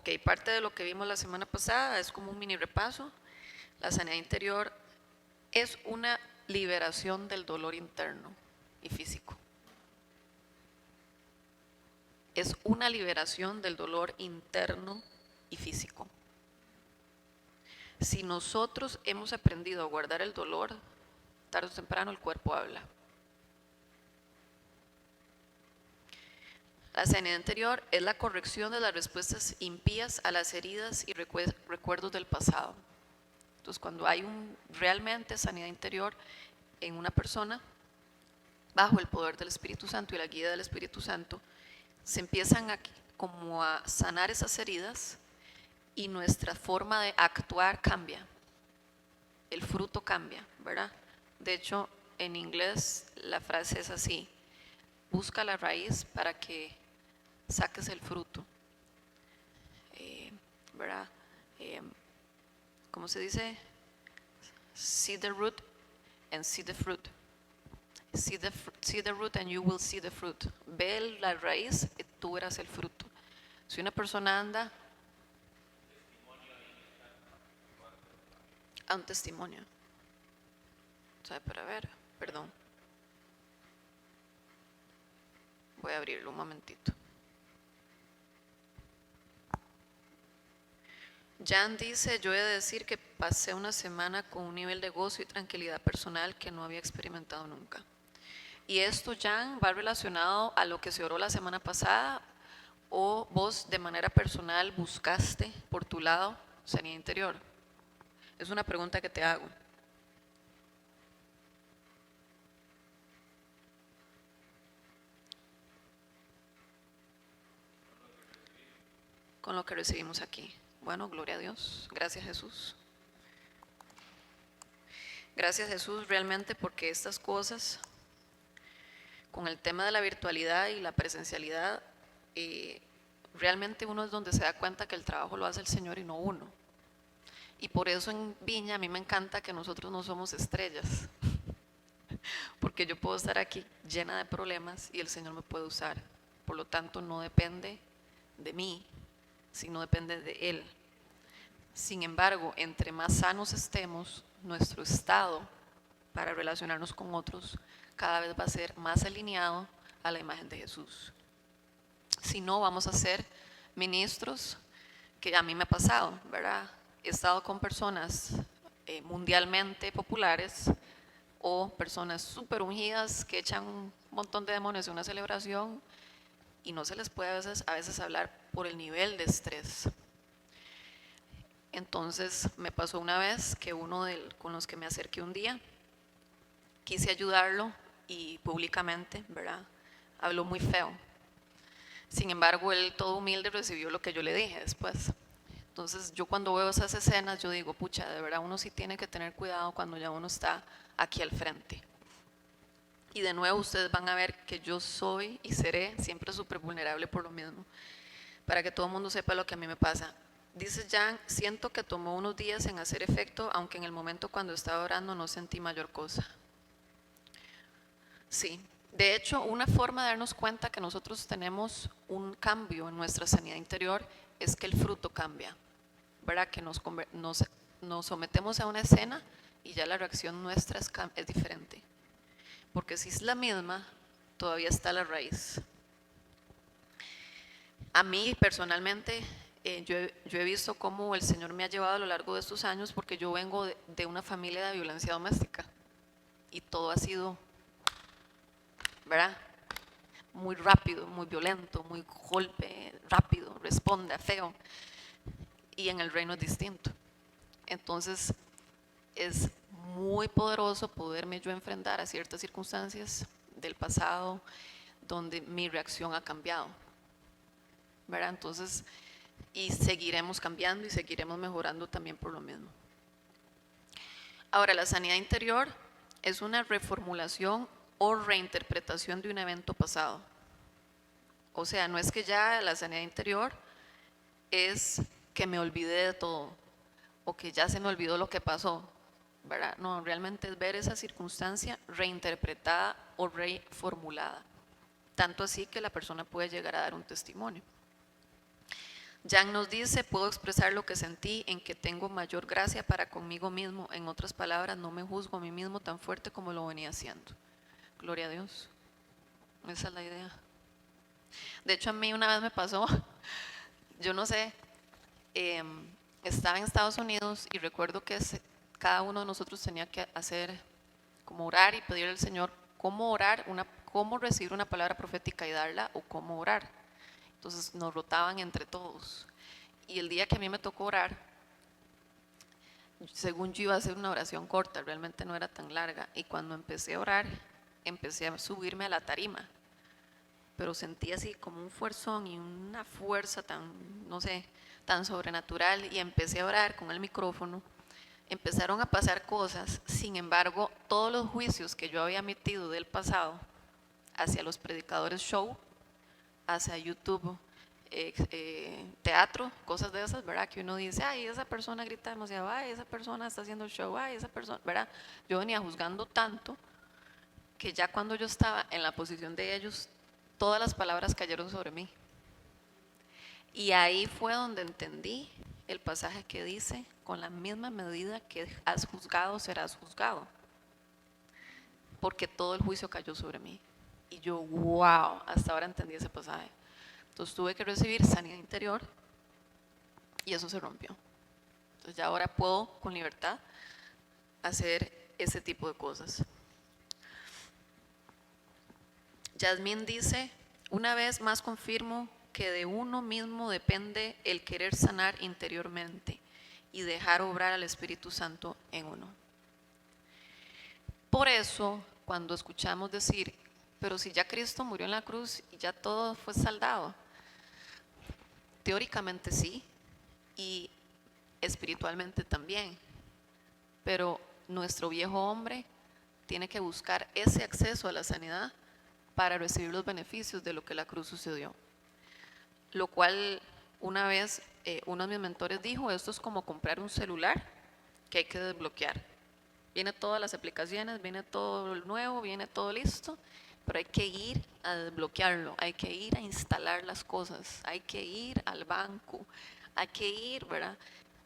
Ok, parte de lo que vimos la semana pasada es como un mini repaso. La sanidad interior es una liberación del dolor interno y físico. Es una liberación del dolor interno y físico. Si nosotros hemos aprendido a guardar el dolor, tarde o temprano el cuerpo habla. La sanidad interior es la corrección de las respuestas impías a las heridas y recuerdos del pasado. Entonces, cuando hay realmente sanidad interior en una persona, bajo el poder del Espíritu Santo y la guía del Espíritu Santo, se empiezan como a sanar esas heridas y nuestra forma de actuar cambia. El fruto cambia, ¿verdad? De hecho, en inglés la frase es así: busca la raíz para que saques el fruto. ¿Verdad? ¿Cómo se dice? See the root and see the fruit. See the root and you will see the fruit. Ve la raíz y tú verás el fruto. Si una persona anda a un testimonio, ¿sabe? Para ver, perdón. Voy a abrirlo un momentito. Jan dice: yo he de decir que pasé una semana con un nivel de gozo y tranquilidad personal que no había experimentado nunca. Y esto, Jan, va relacionado a lo que se oró la semana pasada, o vos de manera personal buscaste por tu lado sanidad interior. Es una pregunta que te hago. Con lo que recibimos aquí. Bueno, gloria a Dios. Gracias, Jesús. Gracias, Jesús, realmente, porque estas cosas, con el tema de la virtualidad y la presencialidad, realmente uno es donde se da cuenta que el trabajo lo hace el Señor y no uno. Y por eso en Viña a mí me encanta que nosotros no somos estrellas, porque yo puedo estar aquí llena de problemas y el Señor me puede usar. Por lo tanto, no depende de mí, sino depende de Él. Sin embargo, entre más sanos estemos, nuestro estado para relacionarnos con otros cada vez va a ser más alineado a la imagen de Jesús. Si no, vamos a ser ministros, que a mí me ha pasado, ¿verdad? He estado con personas mundialmente populares o personas súper ungidas que echan un montón de demonios en una celebración y no se les puede a veces hablar por el nivel de estrés. Entonces me pasó una vez que uno con los que me acerqué un día, quise ayudarlo y públicamente, ¿verdad? Habló muy feo. Sin embargo, él todo humilde recibió lo que yo le dije después. Entonces yo cuando veo esas escenas, yo digo, pucha, de verdad uno sí tiene que tener cuidado cuando ya uno está aquí al frente. Y de nuevo ustedes van a ver que yo soy y seré siempre súper vulnerable por lo mismo, para que todo el mundo sepa lo que a mí me pasa. Dice Jan: siento que tomó unos días en hacer efecto, aunque en el momento cuando estaba orando no sentí mayor cosa. Sí, de hecho, una forma de darnos cuenta que nosotros tenemos un cambio en nuestra sanidad interior es que el fruto cambia, ¿verdad? Que nos sometemos a una escena y ya la reacción nuestra es diferente. Porque si es la misma, todavía está la raíz. A mí personalmente, yo he visto cómo el Señor me ha llevado a lo largo de estos años, porque yo vengo de una familia de violencia doméstica y todo ha sido, ¿verdad? Muy rápido, muy violento, muy golpe, rápido, responde, feo. Y en el reino es distinto. Entonces es muy poderoso poderme yo enfrentar a ciertas circunstancias del pasado donde mi reacción ha cambiado, ¿verdad? Entonces, y seguiremos cambiando y seguiremos mejorando también por lo mismo. Ahora, la sanidad interior es una reformulación o reinterpretación de un evento pasado. O sea, no es que ya la sanidad interior es que me olvidé de todo o que ya se me olvidó lo que pasó, ¿verdad? No, realmente es ver esa circunstancia reinterpretada o reformulada. Tanto así que la persona puede llegar a dar un testimonio. Jan nos dice, puedo expresar lo que sentí, en que tengo mayor gracia para conmigo mismo. En otras palabras, no me juzgo a mí mismo tan fuerte como lo venía haciendo. Gloria a Dios. Esa es la idea. De hecho, a mí una vez me pasó, yo no sé, estaba en Estados Unidos y recuerdo que cada uno de nosotros tenía que hacer como orar y pedirle al Señor cómo orar, cómo recibir una palabra profética y darla, o cómo orar. Entonces nos rotaban entre todos. Y el día que a mí me tocó orar, según yo iba a hacer una oración corta, realmente no era tan larga. Y cuando empecé a orar, empecé a subirme a la tarima. Pero sentí así como un fuerzón y una fuerza tan, no sé, tan sobrenatural. Y empecé a orar con el micrófono. Empezaron a pasar cosas. Sin embargo, todos los juicios que yo había emitido del pasado hacia los predicadores show, hacia YouTube, teatro, cosas de esas, ¿verdad? Que uno dice, ay, esa persona grita demasiado, ay, esa persona está haciendo show, ay, esa persona, ¿verdad? Yo venía juzgando tanto que ya cuando yo estaba en la posición de ellos, todas las palabras cayeron sobre mí. Y ahí fue donde entendí el pasaje que dice, con la misma medida que has juzgado, serás juzgado. Porque todo el juicio cayó sobre mí. Y yo, wow, hasta ahora entendí ese pasaje. Entonces tuve que recibir sanidad interior y eso se rompió. Entonces ya ahora puedo con libertad hacer ese tipo de cosas. Yasmín dice, una vez más confirmo que de uno mismo depende el querer sanar interiormente y dejar obrar al Espíritu Santo en uno. Por eso, cuando escuchamos decir, pero si ya Cristo murió en la cruz y ya todo fue saldado, teóricamente sí, y espiritualmente también, pero nuestro viejo hombre tiene que buscar ese acceso a la sanidad para recibir los beneficios de lo que la cruz sucedió. Lo cual una vez uno de mis mentores dijo, esto es como comprar un celular que hay que desbloquear. Viene todas las aplicaciones, viene todo lo nuevo, viene todo listo, pero hay que ir a desbloquearlo, hay que ir a instalar las cosas, hay que ir al banco, hay que ir, ¿verdad?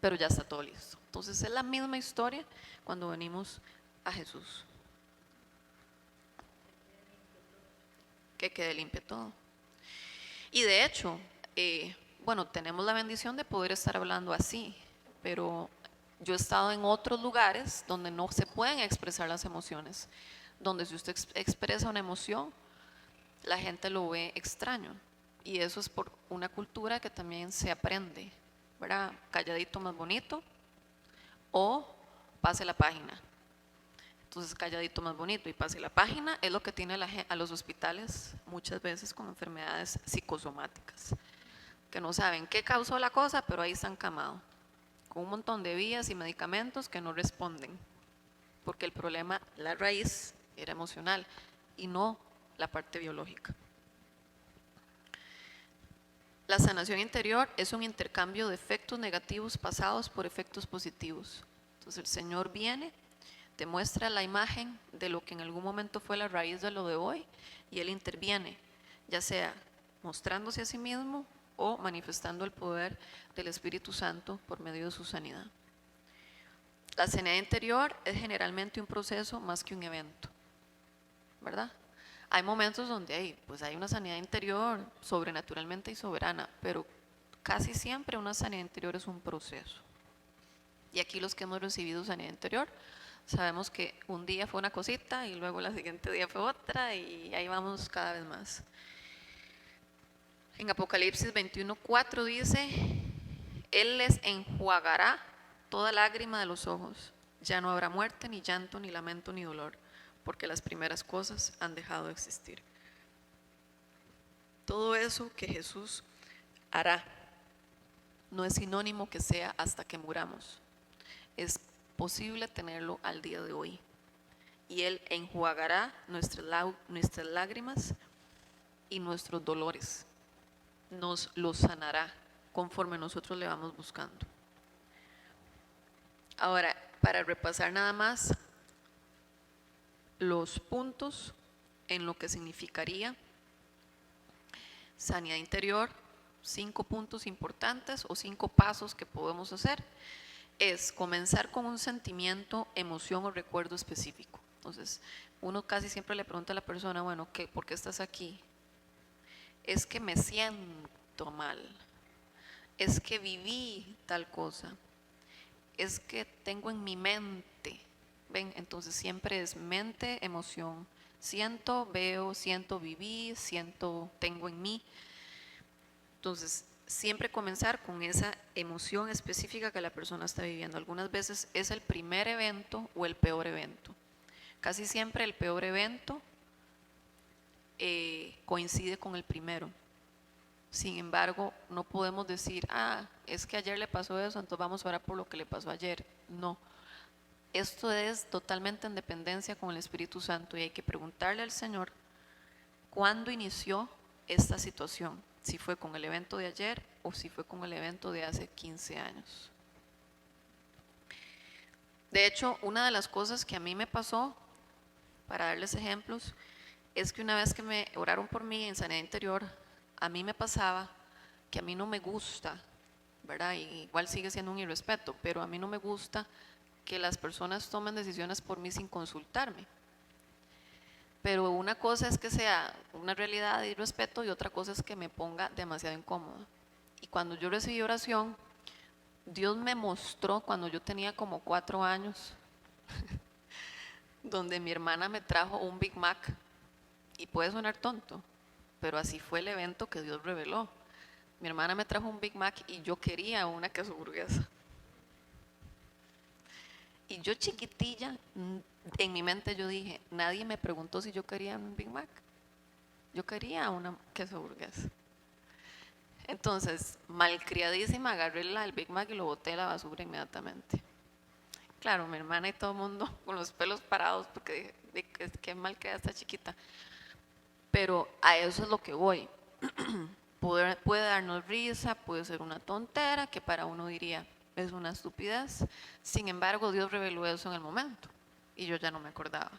Pero ya está todo listo. Entonces es la misma historia cuando venimos a Jesús. Que quede limpio todo. Y de hecho, bueno, tenemos la bendición de poder estar hablando así, pero yo he estado en otros lugares donde no se pueden expresar las emociones, donde si usted expresa una emoción, la gente lo ve extraño. Y eso es por una cultura que también se aprende, ¿verdad? Calladito más bonito o pase la página. Entonces calladito más bonito y pase la página es lo que tiene a los hospitales muchas veces con enfermedades psicosomáticas, que no saben qué causó la cosa, pero ahí están camados, con un montón de vías y medicamentos que no responden, porque el problema, la raíz, era emocional y no la parte biológica. La sanación interior es un intercambio de efectos negativos pasados por efectos positivos. Entonces el Señor viene, te muestra la imagen de lo que en algún momento fue la raíz de lo de hoy y Él interviene, ya sea mostrándose a sí mismo o manifestando el poder del Espíritu Santo por medio de su sanidad. La sanidad interior es generalmente un proceso más que un evento, ¿verdad? Hay momentos donde hay una sanidad interior sobrenaturalmente y soberana, pero casi siempre una sanidad interior es un proceso. Y aquí los que hemos recibido sanidad interior, sabemos que un día fue una cosita y luego el siguiente día fue otra y ahí vamos cada vez más. En Apocalipsis 21:4 dice, Él les enjuagará toda lágrima de los ojos. Ya no habrá muerte, ni llanto, ni lamento, ni dolor, porque las primeras cosas han dejado de existir. Todo eso que Jesús hará no es sinónimo que sea hasta que muramos. Es posible tenerlo al día de hoy. Y Él enjuagará nuestras lágrimas y nuestros dolores. Nos los sanará conforme nosotros le vamos buscando. Ahora, para repasar nada más los puntos en lo que significaría sanidad interior, 5 puntos importantes o 5 pasos que podemos hacer es comenzar con un sentimiento, emoción o recuerdo específico. Entonces, uno casi siempre le pregunta a la persona, bueno, ¿por qué estás aquí? Es que me siento mal, es que viví tal cosa, es que tengo en mi mente. ¿Ven? Entonces siempre es mente, emoción. Siento, veo, siento, viví, siento, tengo en mí. Entonces, siempre comenzar con esa emoción específica que la persona está viviendo. Algunas veces es el primer evento o el peor evento. Casi siempre el peor evento coincide con el primero. Sin embargo, no podemos decir, es que ayer le pasó eso, entonces vamos a orar por lo que le pasó ayer. No. Esto es totalmente en dependencia con el Espíritu Santo y hay que preguntarle al Señor cuándo inició esta situación, si fue con el evento de ayer o si fue con el evento de hace 15 años. De hecho, una de las cosas que a mí me pasó, para darles ejemplos, es que una vez que me oraron por mí en sanidad interior, a mí me pasaba que a mí no me gusta, ¿verdad? Y igual sigue siendo un irrespeto, pero a mí no me gusta que las personas tomen decisiones por mí sin consultarme. Pero una cosa es que sea una realidad de irrespeto y otra cosa es que me ponga demasiado incómoda. Y cuando yo recibí oración, Dios me mostró cuando yo tenía como 4 años, donde mi hermana me trajo un Big Mac. Y puede sonar tonto, pero así fue el evento que Dios reveló. Mi hermana me trajo un Big Mac y yo quería una queso hamburguesa. Y yo chiquitilla, en mi mente yo dije, nadie me preguntó si yo quería un Big Mac. Yo quería una queso hamburguesa. Entonces, malcriadísima, agarré el Big Mac y lo boté a la basura inmediatamente. Claro, mi hermana y todo el mundo con los pelos parados porque dije, qué mal queda esta chiquita. Pero a eso es lo que voy. Puede darnos risa, puede ser una tontera, que para uno diría es una estupidez. Sin embargo, Dios reveló eso en el momento y yo ya no me acordaba.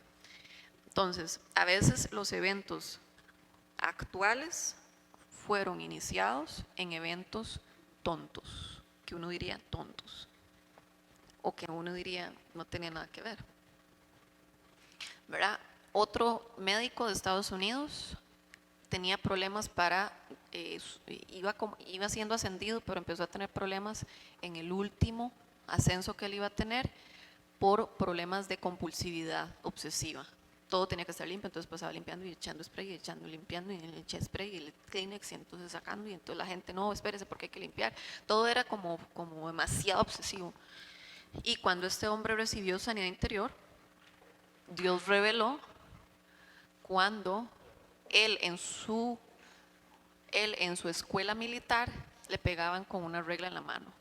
Entonces, a veces los eventos actuales fueron iniciados en eventos tontos, que uno diría tontos, o que uno diría no tenía nada que ver, ¿verdad? Otro médico de Estados Unidos tenía problemas iba siendo ascendido, pero empezó a tener problemas en el último ascenso que él iba a tener por problemas de compulsividad obsesiva. Todo tenía que estar limpio, entonces pasaba limpiando y echando spray, y echando, limpiando, y le eché spray y el Kleenex, y entonces sacando, y entonces la gente, no, espérese porque hay que limpiar. Todo era como demasiado obsesivo. Y cuando este hombre recibió sanidad interior, Dios reveló cuando él en su escuela militar le pegaban con una regla en la mano.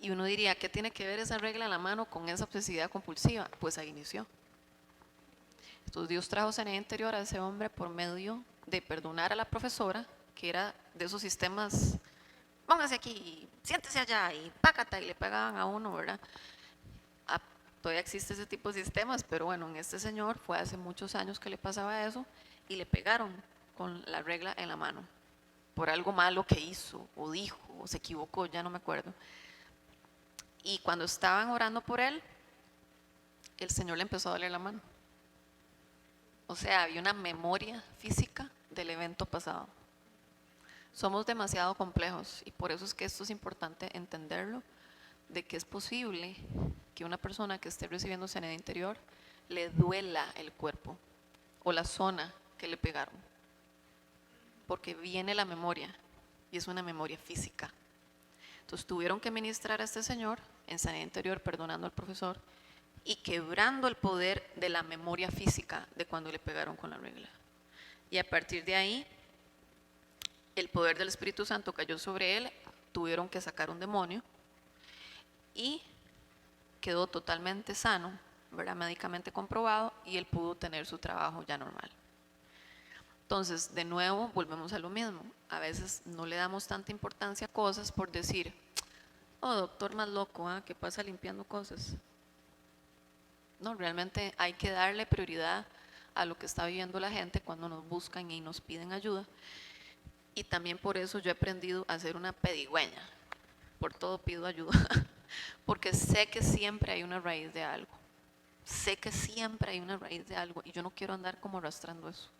Y uno diría, ¿qué tiene que ver esa regla en la mano con esa obsesividad compulsiva? Pues ahí inició. Entonces Dios trajo sanidad interior a ese hombre por medio de perdonar a la profesora, que era de esos sistemas, póngase aquí, siéntese allá y pácata, y le pegaban a uno, ¿verdad? Todavía existe ese tipo de sistemas, pero bueno, en este señor fue hace muchos años que le pasaba eso y le pegaron con la regla en la mano por algo malo que hizo o dijo o se equivocó, ya no me acuerdo. Y cuando estaban orando por él, el Señor le empezó a doler la mano. O sea, había una memoria física del evento pasado. Somos demasiado complejos y por eso es que esto es importante entenderlo, de que es posible que una persona que esté recibiendo sanidad interior le duela el cuerpo o la zona que le pegaron, porque viene la memoria y es una memoria física. Entonces tuvieron que ministrar a este señor en sanidad interior, perdonando al profesor y quebrando el poder de la memoria física de cuando le pegaron con la regla. Y a partir de ahí, el poder del Espíritu Santo cayó sobre él, tuvieron que sacar un demonio y quedó totalmente sano, ¿verdad? Médicamente comprobado, y él pudo tener su trabajo ya normal. Entonces, de nuevo, volvemos a lo mismo. A veces no le damos tanta importancia a cosas por decir, oh, doctor más loco, ¿qué pasa limpiando cosas? No, realmente hay que darle prioridad a lo que está viviendo la gente cuando nos buscan y nos piden ayuda. Y también por eso yo he aprendido a ser una pedigüeña. Por todo pido ayuda, porque sé que siempre hay una raíz de algo. Sé que siempre hay una raíz de algo y yo no quiero andar como arrastrando eso.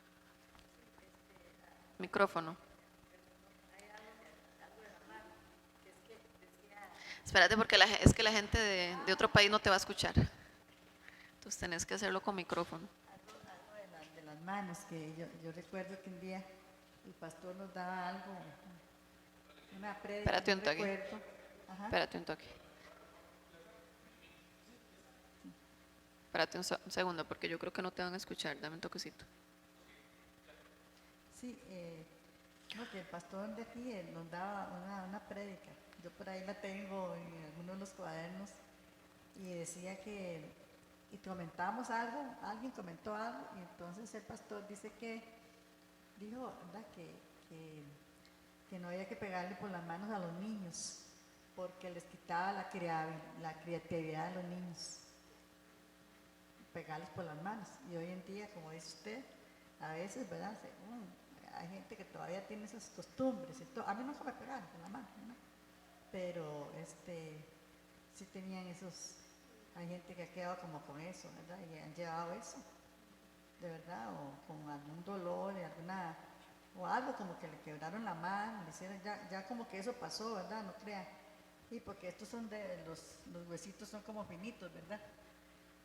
Micrófono. Espérate porque es que la gente de otro país no te va a escuchar. Entonces tenés que hacerlo con micrófono. Algo de las manos, que yo recuerdo que un día el pastor nos daba algo, una prédica, Espérate no un toque. recuerdo. Ajá. Espérate un toque. Espérate un segundo porque yo creo que no te van a escuchar. Dame un toquecito. Sí, no, que el pastor de aquí nos daba una prédica. Yo por ahí la tengo en algunos de los cuadernos y decía que, y comentamos algo, alguien comentó algo y entonces el pastor dice que, dijo, ¿verdad? Que no había que pegarle por las manos a los niños porque les quitaba la creatividad de los niños, pegarles por las manos. Y hoy en día, como dice usted, a veces, ¿verdad? Hay gente que todavía tiene esas costumbres. A mí nunca me pegaron con la mano, ¿no? Pero sí tenían esos. Hay gente que ha quedado como con eso, ¿verdad? Y han llevado eso, de verdad, o con algún dolor, o algo como que le quebraron la mano, le hicieron, ya como que eso pasó, ¿verdad? No crea. Y porque estos son los huesitos son como finitos, ¿verdad?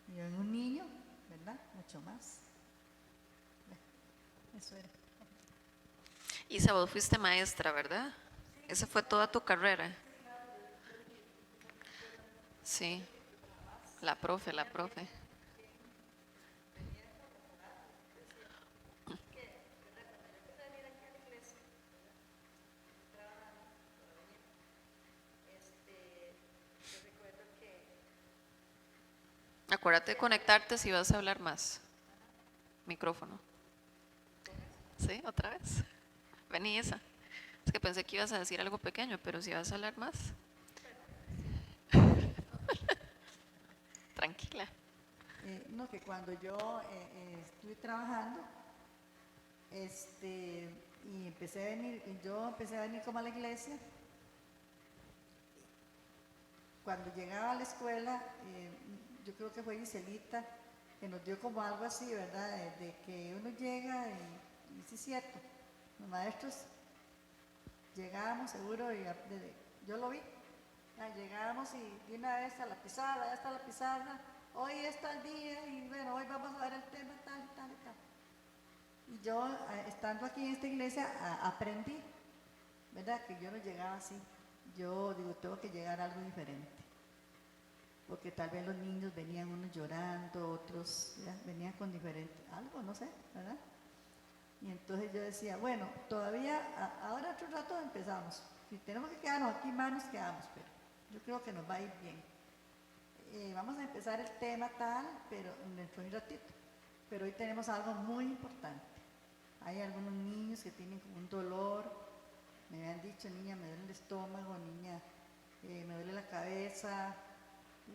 Y en un niño, ¿verdad? Mucho más. Eso era. Isa, vos fuiste maestra, ¿verdad? Esa fue toda tu carrera. Sí, la profe, la profe. Acuérdate de conectarte si vas a hablar más. Micrófono. ¿Sí? ¿Otra vez? Vení, Isa. Es que pensé que ibas a decir algo pequeño, pero si vas a hablar más. Tranquila. No, que cuando yo estuve trabajando, y yo empecé a venir como a la iglesia. Cuando llegaba a la escuela, yo creo que fue Giselita, que nos dio como algo así, ¿verdad? De que uno llega y sí es cierto, los maestros llegábamos seguro y yo lo vi, llegábamos y de una vez a la pizarra, ya está la pizarra, hoy está el día y bueno, hoy vamos a ver el tema tal y tal y tal. Y yo, estando aquí en esta iglesia, aprendí, ¿verdad? Que yo no llegaba así. Yo digo, tengo que llegar a algo diferente. Porque tal vez los niños venían unos llorando, otros ya, venían con diferente, algo, no sé, ¿verdad? Y entonces yo decía, bueno, todavía, ahora otro rato empezamos. Si tenemos que quedarnos aquí más, nos quedamos, pero yo creo que nos va a ir bien. Vamos a empezar el tema tal, pero dentro de un ratito. Pero hoy tenemos algo muy importante. Hay algunos niños que tienen como un dolor. Me habían dicho, niña, me duele el estómago, niña, me duele la cabeza.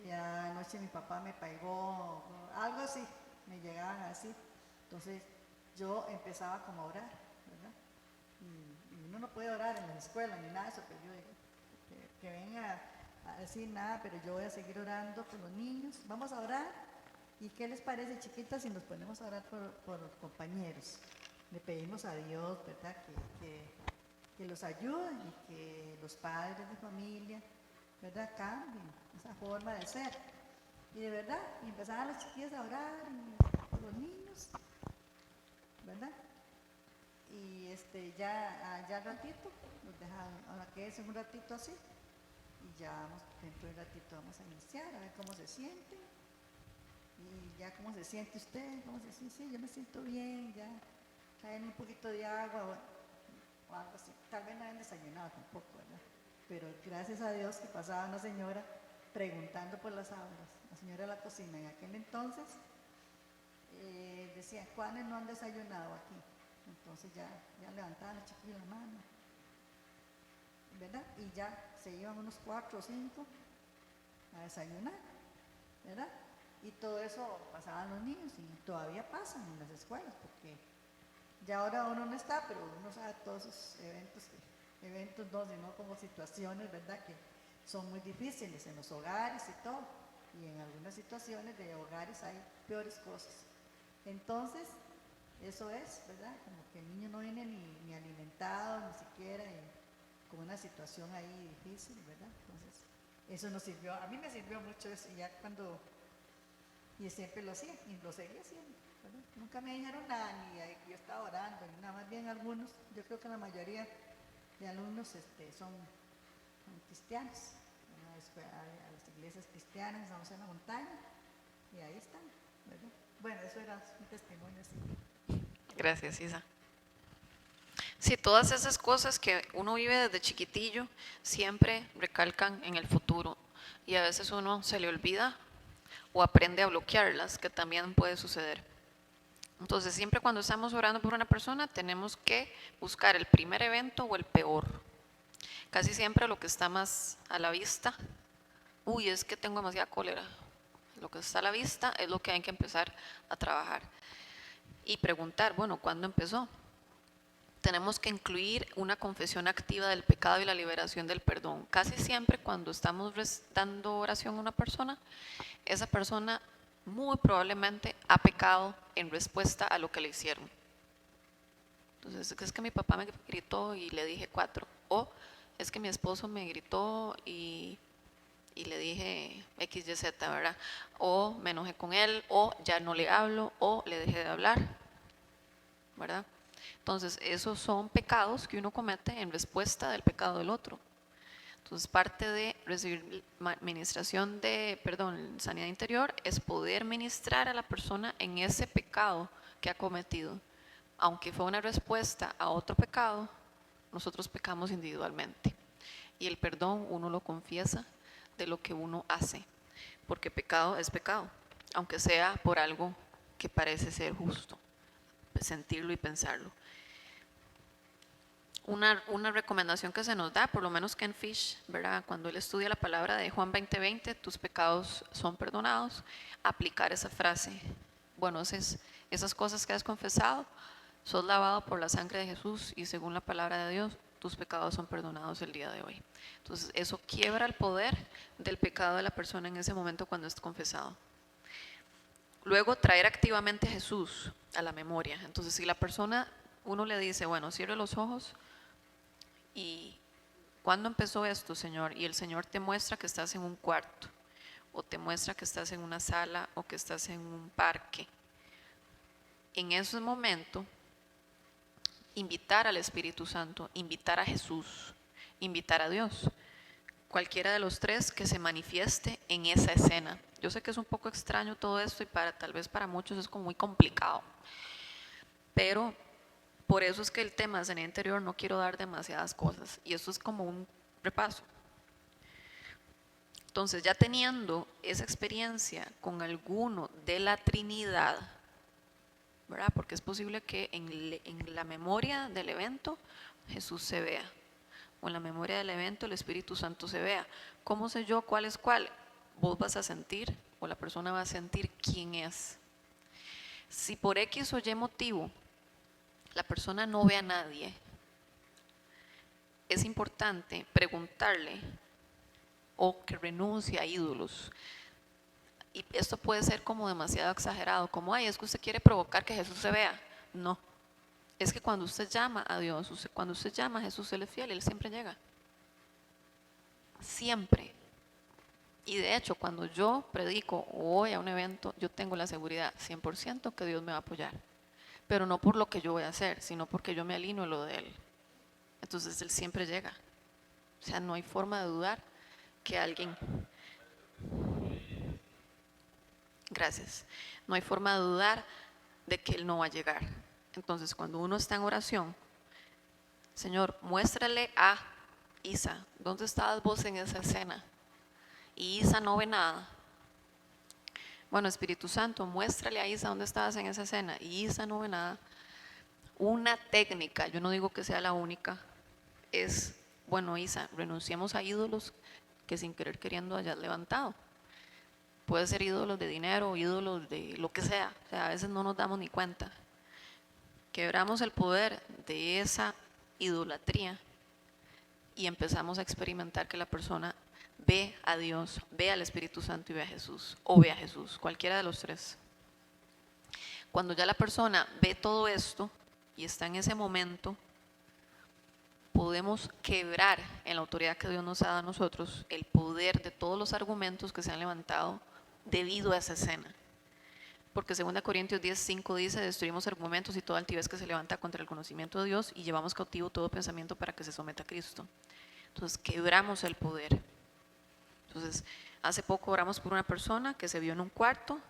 Ya anoche mi papá me pegó, algo así, me llegaban así. Entonces yo empezaba como a orar, ¿verdad? Y uno no puede orar en la escuela ni nada de eso, pero yo digo, que venga a decir nada, pero yo voy a seguir orando por los niños. Vamos a orar. ¿Y qué les parece, chiquitas, si nos ponemos a orar por los compañeros? Le pedimos a Dios, ¿verdad? Que los ayude y que los padres de familia, ¿verdad? Cambien esa forma de ser. Y de verdad, y empezaban las chiquillas a orar por los niños, ¿verdad? Y ya al ratito, nos dejan, ahora que es un ratito así, y ya dentro de un ratito vamos a iniciar, a ver cómo se sienten. Y ya cómo se siente usted, cómo se siente, sí, yo me siento bien, ya traen un poquito de agua o algo así. Tal vez no hayan desayunado tampoco, ¿verdad? Pero gracias a Dios que pasaba una señora preguntando por las aulas, la señora de la cocina en aquel entonces, decía, ¿cuáles no han desayunado aquí? Entonces ya levantaban los chiquillos la mano, ¿verdad? Y ya se iban unos 4 o 5 a desayunar, ¿verdad? Y todo eso pasaban los niños y todavía pasan en las escuelas, porque ya ahora uno no está, pero uno sabe todos esos eventos no, sino como situaciones, ¿verdad?, que son muy difíciles en los hogares y todo. Y en algunas situaciones de hogares hay peores cosas. Entonces, eso es, ¿verdad? Como que el niño no viene ni alimentado, ni siquiera, con una situación ahí difícil, ¿verdad? Entonces, eso nos sirvió, a mí me sirvió mucho eso, y ya cuando, y siempre lo hacía, y lo seguía haciendo, ¿verdad? Nunca me dijeron nada, ni yo estaba orando, ni nada, más bien algunos, yo creo que la mayoría de alumnos son cristianos, a las iglesias cristianas, estamos en la montaña, y ahí están, ¿verdad? Bueno, eso era un testimonio así. Gracias, Isa. Sí, todas esas cosas que uno vive desde chiquitillo siempre recalcan en el futuro y a veces uno se le olvida o aprende a bloquearlas, que también puede suceder. Entonces, siempre cuando estamos orando por una persona tenemos que buscar el primer evento o el peor. Casi siempre lo que está más a la vista, es que tengo demasiada cólera. Lo que está a la vista es lo que hay que empezar a trabajar y preguntar, bueno, ¿cuándo empezó? Tenemos que incluir una confesión activa del pecado y la liberación del perdón. Casi siempre cuando estamos dando oración a una persona, esa persona muy probablemente ha pecado en respuesta a lo que le hicieron. Entonces, es que mi papá me gritó y le dije 4. O es que mi esposo me gritó y le dije X, Y, Z, ¿verdad? O me enojé con él, o ya no le hablo, o le dejé de hablar, ¿verdad? Entonces, esos son pecados que uno comete en respuesta del pecado del otro. Entonces, parte de recibir ministración sanidad interior es poder ministrar a la persona en ese pecado que ha cometido. Aunque fue una respuesta a otro pecado, nosotros pecamos individualmente. Y el perdón uno lo confiesa de lo que uno hace, porque pecado es pecado, aunque sea por algo que parece ser justo, sentirlo y pensarlo. Una recomendación que se nos da, por lo menos Ken Fish, ¿verdad? Cuando él estudia la palabra de Juan 20:20, tus pecados son perdonados, aplicar esa frase. Bueno, esas cosas que has confesado, sos lavado por la sangre de Jesús y según la palabra de Dios, tus pecados son perdonados el día de hoy. Entonces, eso quiebra el poder del pecado de la persona en ese momento cuando es confesado. Luego, traer activamente a Jesús a la memoria. Entonces, si la persona, uno le dice, bueno, cierre los ojos, ¿y cuándo empezó esto, Señor? Y el Señor te muestra que estás en un cuarto, o te muestra que estás en una sala, o que estás en un parque. En ese momento, invitar al Espíritu Santo, invitar a Jesús, invitar a Dios. Cualquiera de los tres que se manifieste en esa escena. Yo sé que es un poco extraño todo esto y tal vez para muchos es como muy complicado, pero por eso es que el tema de sanidad interior no quiero dar demasiadas cosas y esto es como un repaso. Entonces, ya teniendo esa experiencia con alguno de la Trinidad, ¿verdad? Porque es posible que en la memoria del evento Jesús se vea, o en la memoria del evento el Espíritu Santo se vea. ¿Cómo sé yo cuál es cuál? Vos vas a sentir, o la persona va a sentir quién es. Si por X o Y motivo la persona no ve a nadie, es importante preguntarle o que renuncie a ídolos. Y esto puede ser como demasiado exagerado, como, es que usted quiere provocar que Jesús se vea. No, es que cuando usted llama a Dios, cuando usted llama a Jesús, Él es fiel, Él siempre llega. Siempre. Y de hecho, cuando yo predico o voy a un evento, yo tengo la seguridad 100% que Dios me va a apoyar. Pero no por lo que yo voy a hacer, sino porque yo me alineo a lo de Él. Entonces Él siempre llega. O sea, no hay forma de dudar que alguien... Gracias. No hay forma de dudar de que Él no va a llegar. Entonces, cuando uno está en oración, Señor, muéstrale a Isa, ¿dónde estabas vos en esa escena? Y Isa no ve nada. Bueno, Espíritu Santo, muéstrale a Isa dónde estabas en esa escena. Y Isa no ve nada. Una técnica, yo no digo que sea la única, es, bueno, Isa, renunciemos a ídolos que sin querer queriendo hayas levantado. puede ser ídolos de dinero, ídolos de lo que sea, o sea, a veces no nos damos ni cuenta. Quebramos el poder de esa idolatría y empezamos a experimentar que la persona ve a Dios, ve al Espíritu Santo y ve a Jesús, o ve a Jesús, cualquiera de los tres. Cuando ya la persona ve todo esto y está en ese momento, podemos quebrar en la autoridad que Dios nos ha dado a nosotros el poder de todos los argumentos que se han levantado debido a esa escena. Porque 2 Corintios 10:5 dice: destruimos argumentos y toda altivez que se levanta contra el conocimiento de Dios y llevamos cautivo todo pensamiento para que se someta a Cristo. Entonces quebramos el poder. Entonces hace poco oramos por una persona que se vio en un cuarto,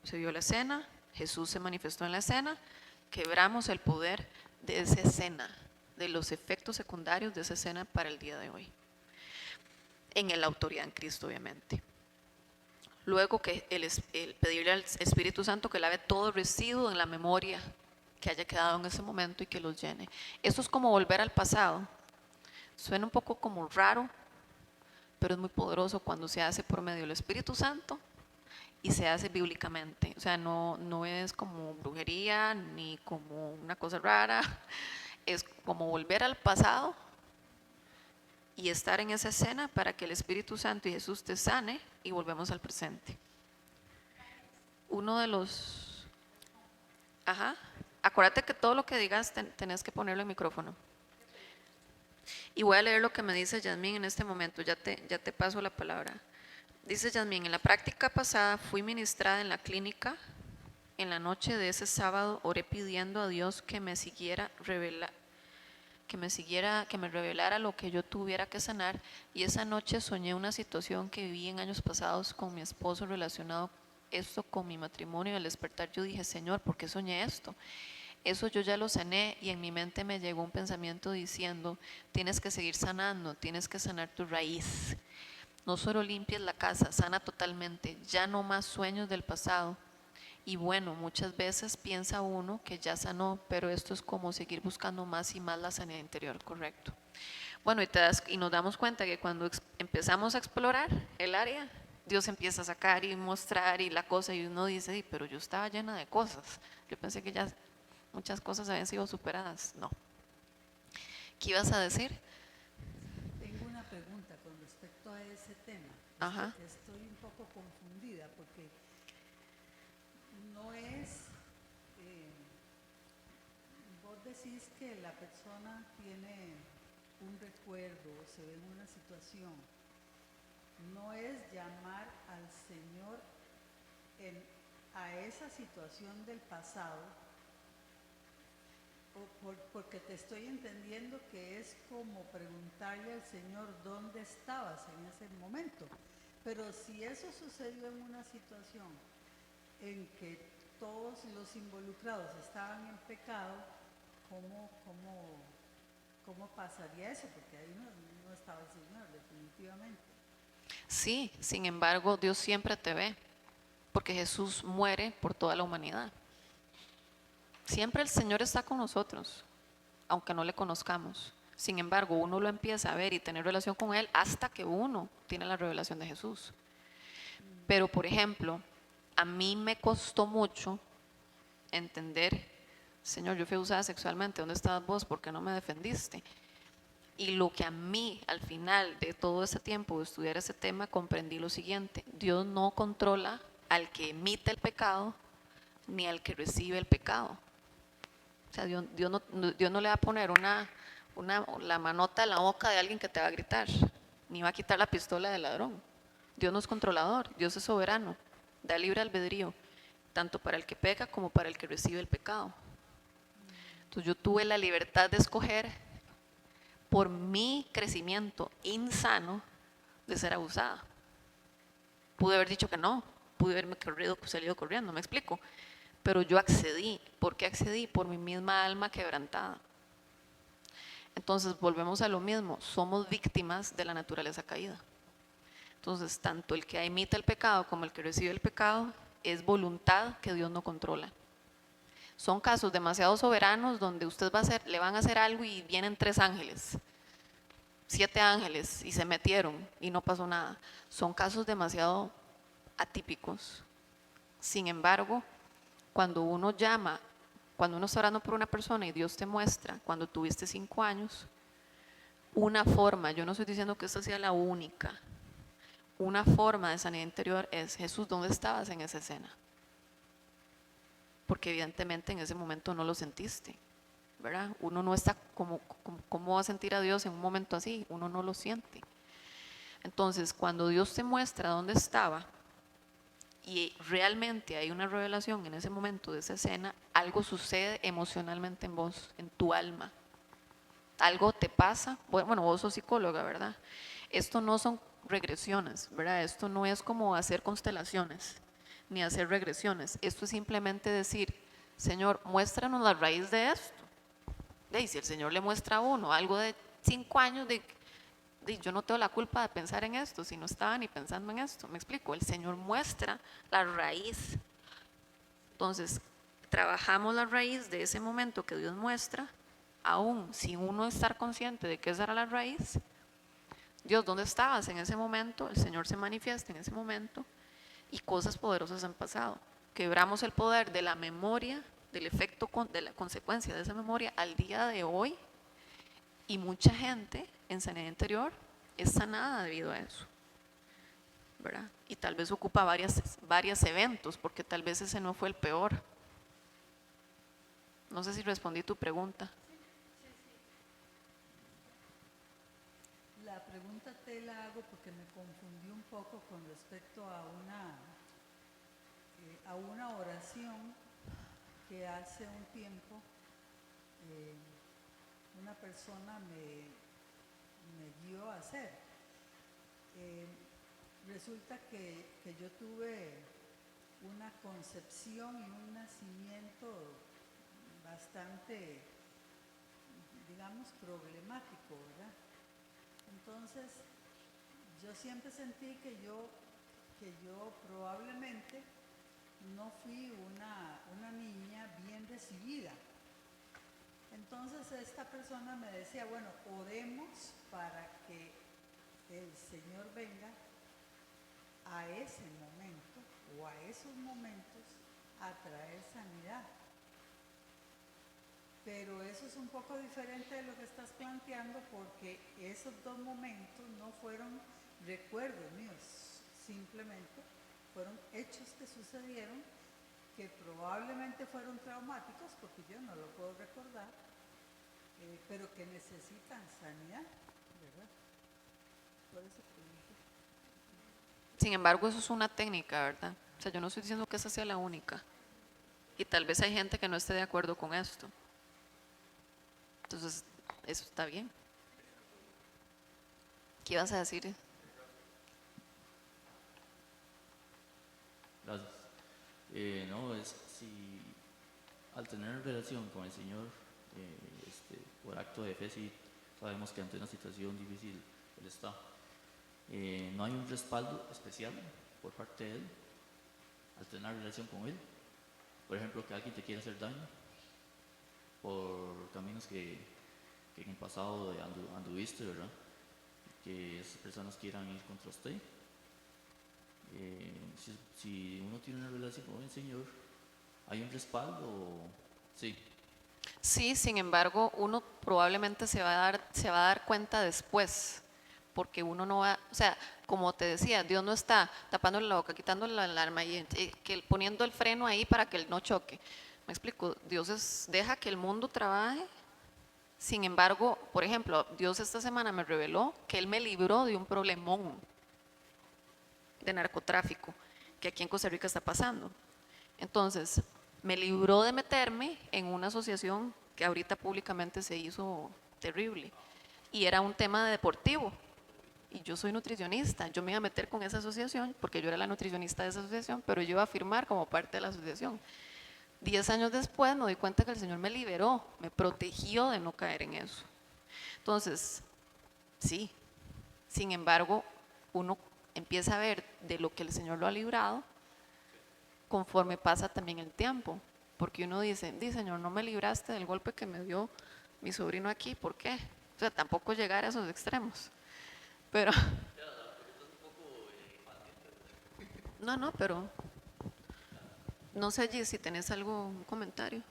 se vio la escena, Jesús se manifestó en la escena, quebramos el poder de esa escena, de los efectos secundarios de esa escena para el día de hoy, en la autoridad en Cristo, obviamente. Luego que el pedirle al Espíritu Santo que lave todo residuo en la memoria que haya quedado en ese momento y que los llene. Eso es como volver al pasado. Suena un poco como raro, pero es muy poderoso cuando se hace por medio del Espíritu Santo y se hace bíblicamente. O sea, no es como brujería ni como una cosa rara. Es como volver al pasado y estar en esa escena para que el Espíritu Santo y Jesús te sane y volvemos al presente. Uno de los... Acuérdate que todo lo que digas tenés que ponerlo en micrófono. Y voy a leer lo que me dice Yasmín en este momento, ya te paso la palabra. Dice Yasmín: en la práctica pasada fui ministrada en la clínica. En la noche de ese sábado oré pidiendo a Dios que me revelara lo que yo tuviera que sanar, y esa noche soñé una situación que viví en años pasados con mi esposo relacionado esto con mi matrimonio. Al despertar yo dije: Señor, ¿por qué soñé esto? Eso yo ya lo sané, y en mi mente me llegó un pensamiento diciendo: tienes que seguir sanando, tienes que sanar tu raíz. No solo limpies la casa, sana totalmente, ya no más sueños del pasado. Y bueno, muchas veces piensa uno que ya sanó, pero esto es como seguir buscando más y más la sanidad interior, correcto. Bueno, y nos damos cuenta que cuando empezamos a explorar el área, Dios empieza a sacar y mostrar y la cosa, y uno dice: sí, pero yo estaba llena de cosas, yo pensé que ya muchas cosas habían sido superadas. No. ¿Qué ibas a decir? Tengo una pregunta con respecto a ese tema. Ajá. Estoy un poco confundida porque no es, vos decís que la persona tiene un recuerdo, se ve en una situación, no es llamar al Señor a esa situación del pasado, porque te estoy entendiendo que es como preguntarle al Señor dónde estabas en ese momento. Pero si eso sucedió en una situación en que todos los involucrados estaban en pecado, ¿cómo pasaría eso? Porque ahí no estaba el Señor, definitivamente. Sí, sin embargo, Dios siempre te ve, porque Jesús muere por toda la humanidad. Siempre el Señor está con nosotros, aunque no le conozcamos. Sin embargo, uno lo empieza a ver y tener relación con Él hasta que uno tiene la revelación de Jesús. Pero, por ejemplo, a mí me costó mucho entender: Señor, yo fui usada sexualmente, ¿dónde estabas vos? ¿Por qué no me defendiste? Y lo que a mí, al final de todo ese tiempo de estudiar ese tema, comprendí lo siguiente: Dios no controla al que emite el pecado ni al que recibe el pecado. O sea, Dios no le va a poner la manota en la boca de alguien que te va a gritar, ni va a quitar la pistola del ladrón. Dios no es controlador, Dios es soberano, da libre albedrío, tanto para el que peca como para el que recibe el pecado. Entonces yo tuve la libertad de escoger, por mi crecimiento insano, de ser abusada. Pude haber dicho que no, pude haberme salido corriendo, me explico. Pero yo accedí. ¿Por qué accedí? Por mi misma alma quebrantada. Entonces volvemos a lo mismo: somos víctimas de la naturaleza caída. Entonces tanto el que imita el pecado como el que recibe el pecado es voluntad que Dios no controla. Son casos demasiado soberanos donde le van a hacer algo y vienen 3 ángeles, 7 ángeles y se metieron y no pasó nada. Son casos demasiado atípicos. Sin embargo, cuando uno llama, cuando uno está orando por una persona y Dios te muestra, cuando tuviste 5 años, una forma, yo no estoy diciendo que esta sea la única, una forma de sanidad interior es: Jesús, ¿dónde estabas en esa escena? Porque evidentemente en ese momento no lo sentiste, ¿verdad? Uno no está ¿cómo va a sentir a Dios en un momento así? Uno no lo siente. Entonces, cuando Dios te muestra dónde estaba y realmente hay una revelación en ese momento de esa escena, algo sucede emocionalmente en vos, en tu alma. Algo te pasa. Bueno, vos sos psicóloga, ¿verdad? Esto no son regresiones, ¿verdad? Esto no es como hacer constelaciones ni hacer regresiones. Esto es simplemente decir: Señor, muéstranos la raíz de esto. Y si el Señor le muestra a uno algo de 5 años, yo no tengo la culpa de pensar en esto si no estaba ni pensando en esto. ¿Me explico? El Señor muestra la raíz. Entonces, trabajamos la raíz de ese momento que Dios muestra, aún sin uno estar consciente de que esa era la raíz. Dios, ¿dónde estabas en ese momento? El Señor se manifiesta en ese momento y cosas poderosas han pasado. Quebramos el poder de la memoria, del efecto, de la consecuencia de esa memoria al día de hoy, y mucha gente en sanidad interior es sanada debido a eso, ¿verdad? Y tal vez ocupa varios eventos, porque tal vez ese no fue el peor. No sé si respondí tu pregunta. La pregunta te la hago porque me confundí un poco con respecto a una oración que hace un tiempo una persona me guió a hacer. Resulta que yo tuve una concepción y un nacimiento bastante, digamos, problemático, ¿verdad? Entonces, yo siempre sentí que yo probablemente no fui una niña bien recibida. Entonces, esta persona me decía: bueno, oremos para que el Señor venga a ese momento o a esos momentos a traer sanidad. Pero eso es un poco diferente de lo que estás planteando, porque esos 2 momentos no fueron recuerdos míos, simplemente fueron hechos que sucedieron que probablemente fueron traumáticos, porque yo no lo puedo recordar, pero que necesitan sanidad, ¿verdad? Por eso pregunto. Sin embargo, eso es una técnica, ¿verdad? O sea, yo no estoy diciendo que esa sea la única. Y tal vez hay gente que no esté de acuerdo con esto. Entonces, eso está bien. ¿Qué ibas a decir? Gracias. No, es si al tener relación con el Señor, por acto de fe, sí sabemos que ante una situación difícil Él está. No hay un respaldo especial por parte de Él al tener relación con Él. Por ejemplo, que alguien te quiera hacer daño por caminos que en el pasado anduviste, ¿verdad? Que esas personas quieran ir contra usted. Si uno tiene una relación con el Señor, ¿hay un respaldo? Sí. Sí, sin embargo, uno probablemente se va a dar cuenta después, porque uno no va, o sea, como te decía, Dios no está tapándole la boca, quitándole la alarma y poniendo el freno ahí para que él no choque. Me explico, Dios deja que el mundo trabaje. Sin embargo, por ejemplo, Dios esta semana me reveló que Él me libró de un problemón de narcotráfico que aquí en Costa Rica está pasando. Entonces, me libró de meterme en una asociación que ahorita públicamente se hizo terrible, y era un tema deportivo, y yo soy nutricionista. Yo me iba a meter con esa asociación porque yo era la nutricionista de esa asociación, pero yo iba a firmar como parte de la asociación. 10 años después me doy cuenta que el Señor me liberó, me protegió de no caer en eso. Entonces, sí, sin embargo, uno empieza a ver de lo que el Señor lo ha librado conforme pasa también el tiempo, porque uno dice: Señor, no me libraste del golpe que me dio mi sobrino aquí, ¿por qué? O sea, tampoco llegar a esos extremos, pero No, pero no sé, Gis, si tenés algún comentario.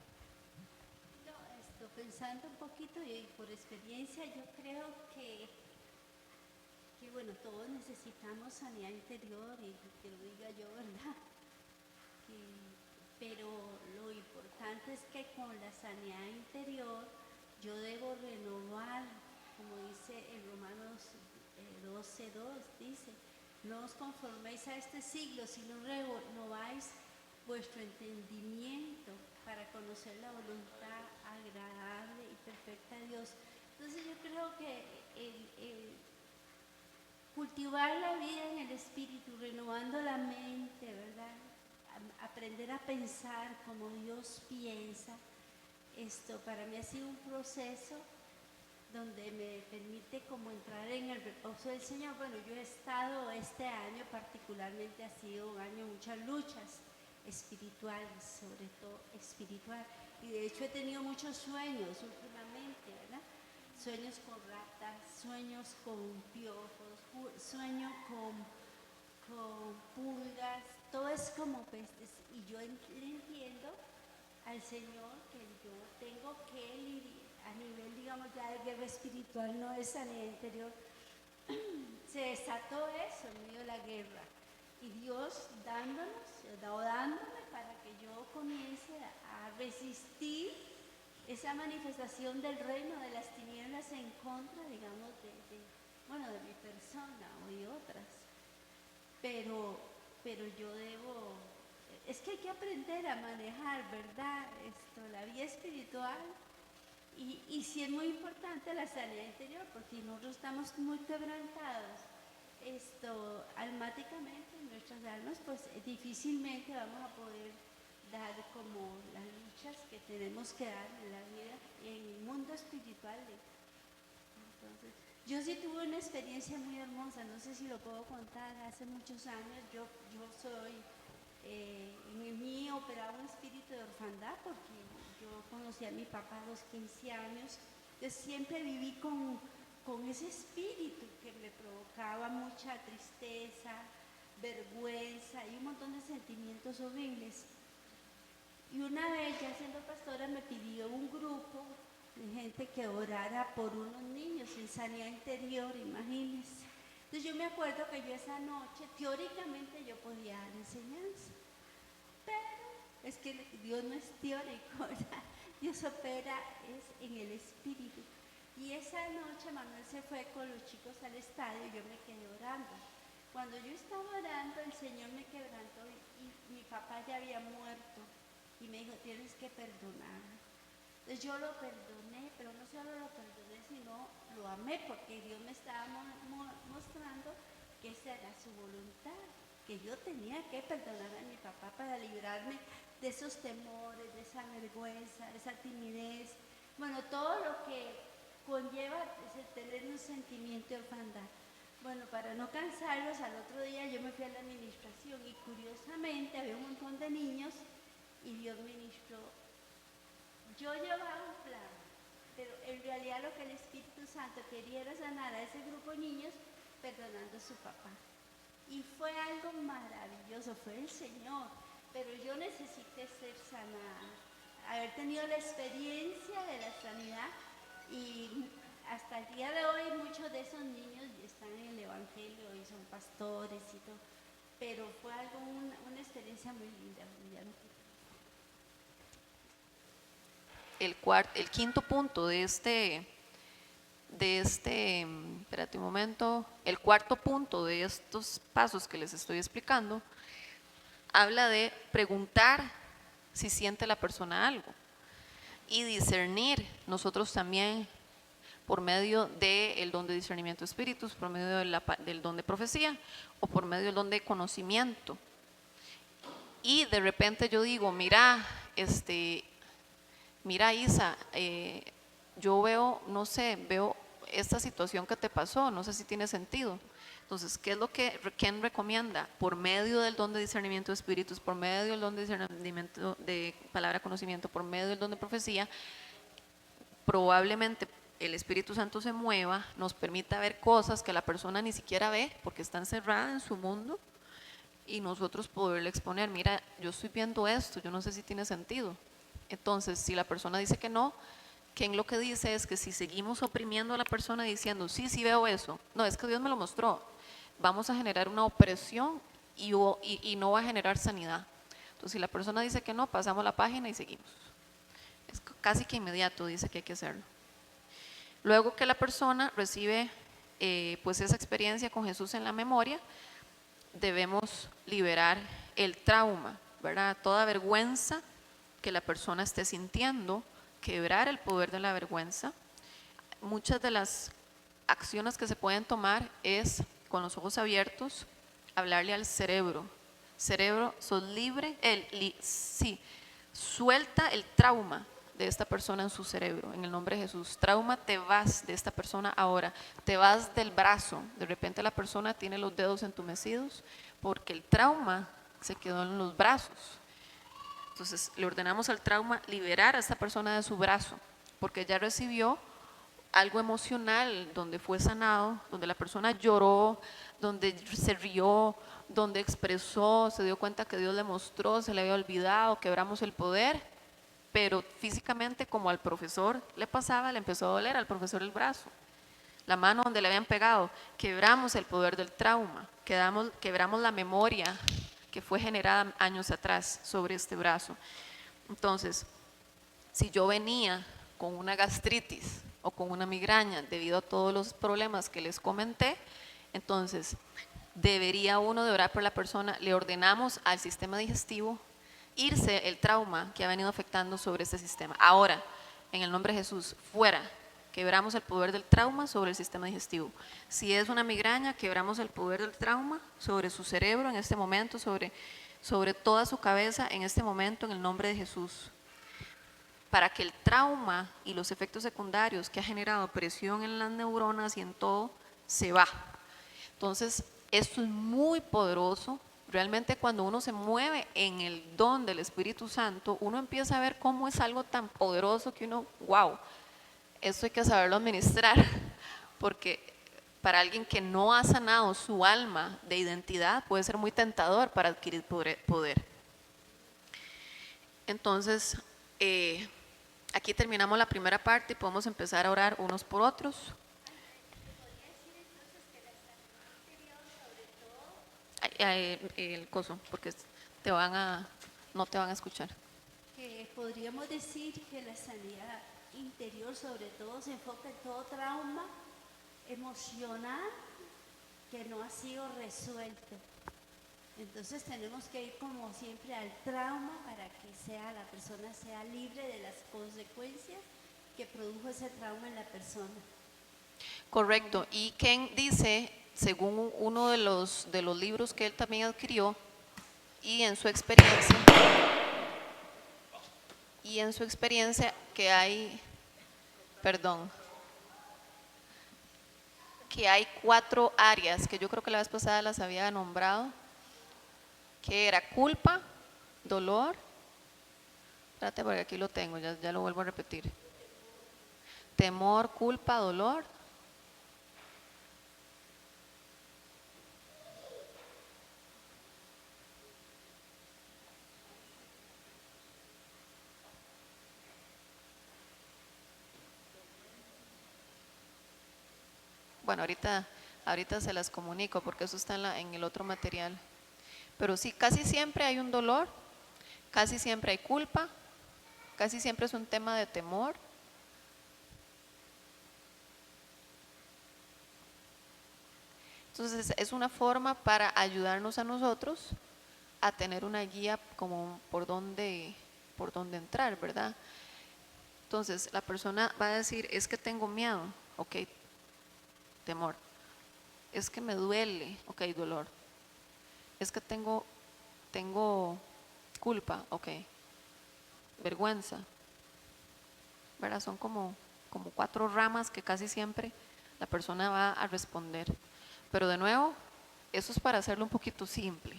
No, pensando un poquito y por experiencia, yo creo que bueno, todos necesitamos sanidad interior y que lo diga yo, ¿verdad? Pero lo importante es que con la sanidad interior yo debo renovar, como dice en Romanos 12:2, dice, no os conforméis a este siglo, sino renováis vuestro entendimiento para conocer la voluntad agradable y perfecta de Dios. Entonces yo creo que el cultivar la vida en el espíritu, renovando la mente, ¿verdad? Aprender a pensar como Dios piensa, esto para mí ha sido un proceso donde me permite como entrar en el reposo del Señor. Bueno, yo he estado este año particularmente, ha sido un año de muchas luchas espirituales, sobre todo espiritual, y de hecho he tenido muchos sueños últimamente, ¿verdad? Sueños con ratas, sueños con piojos, sueños con pulgas, todo es como pestes, y yo le entiendo al Señor que yo tengo que lidiar a nivel, digamos, ya de guerra espiritual, no de sanidad interior. Se desató eso en medio de la guerra, y Dios dándome para que yo comience a resistir esa manifestación del reino de las tinieblas en contra, digamos, de mi persona o de otras. Pero yo debo, es que hay que aprender a manejar, ¿verdad? La vida espiritual, y sí es muy importante la sanidad interior, porque nosotros estamos muy quebrantados, almáticamente en nuestras almas, pues difícilmente vamos a poder dar como las luchas que tenemos que dar en la vida, en el mundo espiritual. Entonces, yo sí tuve una experiencia muy hermosa, no sé si lo puedo contar, hace muchos años yo soy, en mí operaba un espíritu de orfandad, porque yo conocí a mi papá a los 15 años, yo siempre viví con ese espíritu que me provocaba mucha tristeza, vergüenza y un montón de sentimientos horribles. Y una vez, ya siendo pastora, me pidió un grupo de gente que orara por unos niños en sanidad interior, imagínense. Entonces yo me acuerdo que yo esa noche, teóricamente yo podía dar enseñanza, pero es que Dios no es teórico, ¿verdad? Dios opera es en el espíritu. Y esa noche Manuel se fue con los chicos al estadio y yo me quedé orando. Cuando yo estaba orando, el Señor me quebrantó y mi papá ya había muerto. Y me dijo, tienes que perdonar. Entonces yo lo perdoné, pero no solo lo perdoné, sino lo amé, porque Dios me estaba mostrando que esa era su voluntad, que yo tenía que perdonar a mi papá para librarme de esos temores, de esa vergüenza, de esa timidez, bueno, todo lo que conlleva tener un sentimiento de orfandad. Bueno, para no cansarlos, al otro día yo me fui a la administración y curiosamente había un montón de niños y Dios ministró. Yo llevaba un plan, pero en realidad lo que el Espíritu Santo quería era sanar a ese grupo de niños perdonando a su papá. Y fue algo maravilloso, fue el Señor, pero yo necesité ser sanada, haber tenido la experiencia de la sanidad, y hasta el día de hoy muchos de esos niños están en el Evangelio y son pastores y todo, pero fue algo, una experiencia muy linda. El quinto punto de espérate un momento, el cuarto punto de estos pasos que les estoy explicando, habla de preguntar si siente la persona algo y discernir. Nosotros también, por medio del don de discernimiento de espíritus, por medio del don de profecía o por medio del don de conocimiento. Y de repente yo digo, mira Isa, yo veo, no sé, veo esta situación que te pasó, no sé si tiene sentido. Entonces, ¿qué es lo que quién recomienda? Por medio del don de discernimiento de espíritus, por medio del don de discernimiento de palabra conocimiento, por medio del don de profecía, probablemente el Espíritu Santo se mueva, nos permita ver cosas que la persona ni siquiera ve porque está encerrada en su mundo, y nosotros poderle exponer, mira, yo estoy viendo esto, yo no sé si tiene sentido. Entonces, si la persona dice que no, Ken lo que dice es que si seguimos oprimiendo a la persona diciendo, sí, sí veo eso, no, es que Dios me lo mostró, vamos a generar una opresión y no va a generar sanidad. Entonces, si la persona dice que no, pasamos la página y seguimos. Es casi que inmediato, dice que hay que hacerlo. Luego que la persona recibe pues esa experiencia con Jesús en la memoria, debemos liberar el trauma, ¿verdad? Toda vergüenza que la persona esté sintiendo, quebrar el poder de la vergüenza. Muchas de las acciones que se pueden tomar es, con los ojos abiertos, hablarle al cerebro. Cerebro, sos libre, suelta el trauma de esta persona en su cerebro, en el nombre de Jesús. Trauma, te vas de esta persona ahora, te vas del brazo. De repente la persona tiene los dedos entumecidos porque el trauma se quedó en los brazos. Entonces le ordenamos al trauma liberar a esta persona de su brazo, porque ya recibió algo emocional donde fue sanado, donde la persona lloró, donde se rió, donde expresó, se dio cuenta que Dios le mostró, se le había olvidado, quebramos el poder, pero físicamente, como al profesor le pasaba, le empezó a doler al profesor el brazo, la mano donde le habían pegado. Quebramos el poder del trauma, quebramos la memoria que fue generada años atrás sobre este brazo. Entonces, si yo venía con una gastritis o con una migraña debido a todos los problemas que les comenté, entonces debería uno de orar por la persona. Le ordenamos al sistema digestivo irse el trauma que ha venido afectando sobre este sistema. Ahora, en el nombre de Jesús, fuera. Quebramos el poder del trauma sobre el sistema digestivo. Si es una migraña, quebramos el poder del trauma sobre su cerebro en este momento, sobre toda su cabeza en este momento, en el nombre de Jesús. Para que el trauma y los efectos secundarios que ha generado presión en las neuronas y en todo, se va. Entonces, esto es muy poderoso. Realmente cuando uno se mueve en el don del Espíritu Santo, uno empieza a ver cómo es algo tan poderoso que uno, wow, esto hay que saberlo administrar, porque para alguien que no ha sanado su alma de identidad puede ser muy tentador para adquirir poder. Entonces, aquí terminamos la primera parte y podemos empezar a orar unos por otros. El coso, porque no te van a escuchar. Que podríamos decir que la sanidad interior sobre todo se enfoca en todo trauma emocional que no ha sido resuelto. Entonces tenemos que ir como siempre al trauma para que la persona sea libre de las consecuencias que produjo ese trauma en la persona. Correcto. Y Ken dice, según uno de los libros que él también adquirió, y en su experiencia que hay 4 áreas que yo creo que la vez pasada las había nombrado, que era culpa, dolor, espérate porque aquí lo tengo, ya lo vuelvo a repetir, temor, culpa, dolor, bueno, ahorita se las comunico porque eso está en el otro material. Pero sí, casi siempre hay un dolor, casi siempre hay culpa, casi siempre es un tema de temor. Entonces es una forma para ayudarnos a nosotros a tener una guía como por dónde entrar, ¿verdad? Entonces la persona va a decir, es que tengo miedo, ok, temor. Es que me duele, ok, dolor. Es que tengo culpa, ok. Vergüenza, ¿verdad? Son como 4 ramas que casi siempre la persona va a responder. Pero de nuevo, eso es para hacerlo un poquito simple.